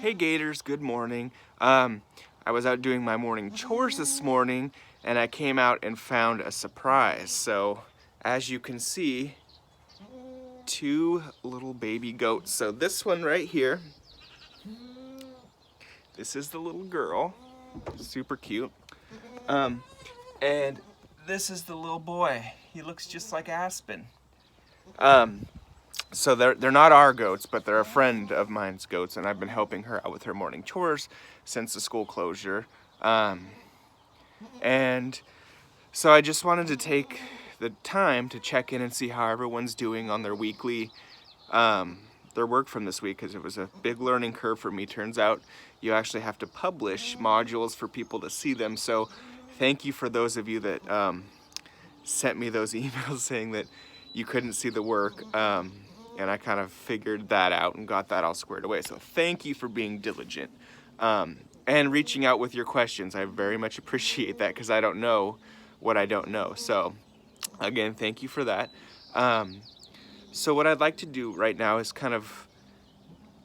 Hey Gators, good morning. I was out doing my morning chores this morning and I came out and found a surprise. So as you can see, two little baby goats. So this one right here, this is the little girl, super cute. And this is the little boy. He looks just like Aspen. So they're not our goats, but they're a friend of mine's goats, and I've been helping her out with her morning chores since the school closure. And so I just wanted to take the time to check in and see how everyone's doing on their weekly, their work from this week, because it was a big learning curve for me. Turns out you actually have to publish modules for people to see them. So thank you for those of you that sent me those emails saying that you couldn't see the work. And I kind of figured that out and got that all squared away. So thank you for being diligent and reaching out with your questions. I very much appreciate that because I don't know what I don't know. So again, thank you for that. So what I'd like to do right now is kind of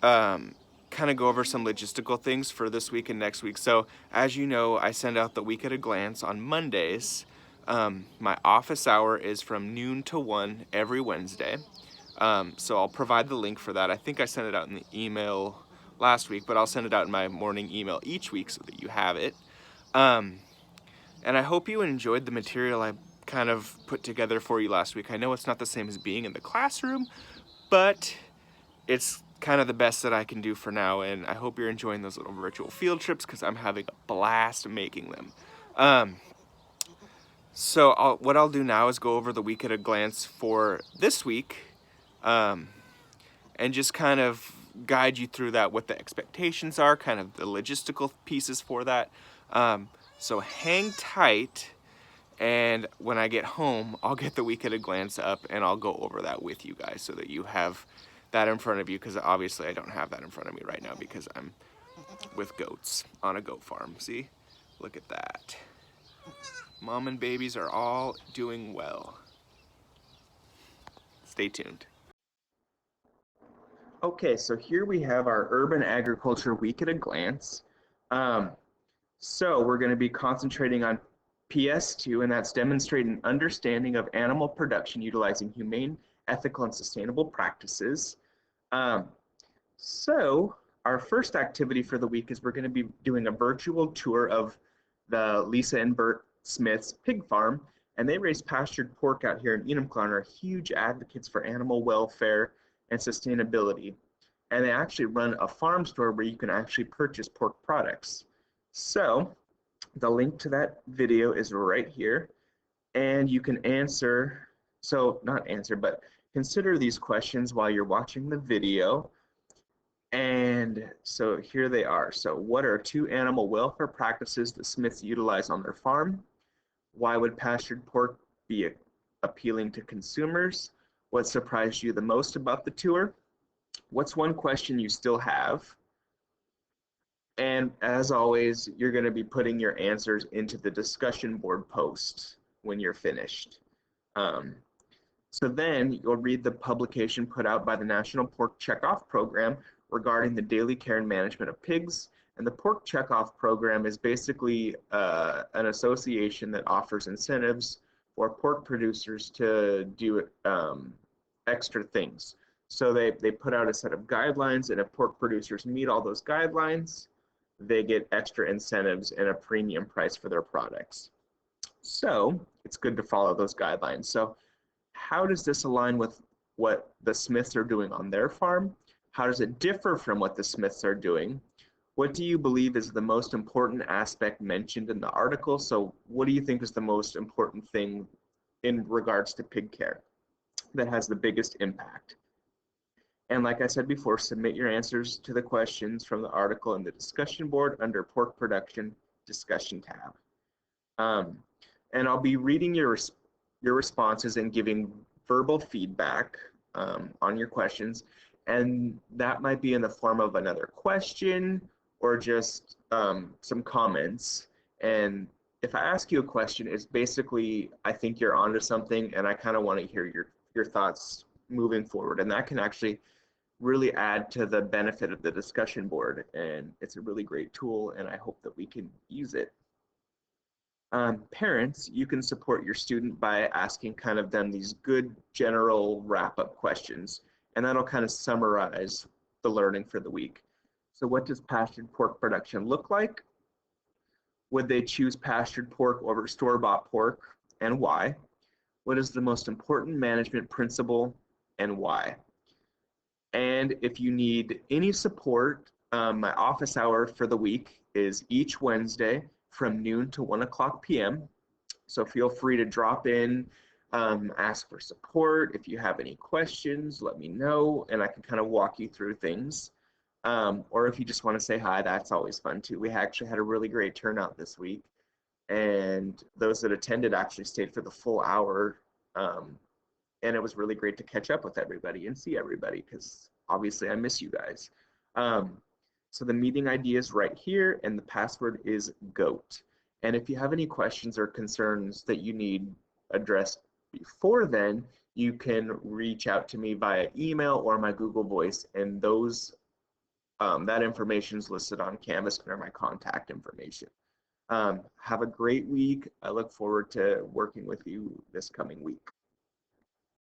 go over some logistical things for this week and next week. So as you know, I send out the week at a glance on Mondays. My office hour is from noon to 1 every Wednesday. So I'll provide the link for that. I think I sent it out in the email last week, but I'll send it out in my morning email each week so that you have it. And I hope you enjoyed the material I kind of put together for you last week. I know it's not the same as being in the classroom, but it's kind of the best that I can do for now, and I hope you're enjoying those little virtual field trips because I'm having a blast making them. So what I'll do now is go over the week at a glance for this week, and just kind of guide you through that, what the expectations are, kind of the logistical pieces for that. So hang tight, and when I get home, I'll get the week at a glance up and I'll go over that with you guys so that you have that in front of you, because obviously I don't have that in front of me right now because I'm with goats on a goat farm. See? Look at that. Mom and babies are all doing well. Stay tuned. Okay, so here we have our urban agriculture week at a glance. So we're going to be concentrating on PS2, and that's demonstrating understanding of animal production utilizing humane, ethical, and sustainable practices. So our first activity for the week is we're going to be doing a virtual tour of the Lisa and Bert Smith's pig farm, and they raise pastured pork out here in Enumclaw and are huge advocates for animal welfare and sustainability. And they actually run a farm store where you can actually purchase pork products. So the link to that video is right here, and you can answer, so not answer, but consider these questions while you're watching the video. And so here they are. So what are two animal welfare practices the Smiths utilize on their farm? Why would pastured pork be appealing to consumers? What surprised you the most about the tour? What's one question you still have? And as always, you're going to be putting your answers into the discussion board post when you're finished. So then you'll read the publication put out by the National Pork Checkoff Program regarding the daily care and management of pigs. And the Pork Checkoff Program is basically an association that offers incentives for pork producers to do extra things. So they put out a set of guidelines, and if pork producers meet all those guidelines, they get extra incentives and a premium price for their products. So it's good to follow those guidelines. So how does this align with what the Smiths are doing on their farm? How does it differ from what the Smiths are doing? What do you believe is the most important aspect mentioned in the article? So what do you think is the most important thing in regards to pig care that has the biggest impact? And like I said before, submit your answers to the questions from the article in the discussion board under pork production discussion tab. And I'll be reading your responses and giving verbal feedback on your questions. And that might be in the form of another question or just some comments. And if I ask you a question, it's basically, I think you're onto something and I kind of want to hear your thoughts moving forward. And that can actually really add to the benefit of the discussion board. And it's a really great tool, and I hope that we can use it. Parents, you can support your student by asking kind of them these good general wrap-up questions, and that'll kind of summarize the learning for the week. So what does pastured pork production look like? Would they choose pastured pork over store-bought pork, and why? What is the most important management principle, and why? And if you need any support, my office hour for the week is each Wednesday from noon to 1 o'clock p.m. So feel free to drop in, ask for support. If you have any questions, let me know, and I can kind of walk you through things. Or if you just want to say hi, that's always fun too. We actually had a really great turnout this week, and those that attended actually stayed for the full hour. And it was really great to catch up with everybody and see everybody, because obviously I miss you guys. So the meeting ID is right here, and the password is GOAT. And if you have any questions or concerns that you need addressed before then, you can reach out to me via email or my Google Voice, and those that information is listed on Canvas under my contact information. Have a great week. I look forward to working with you this coming week.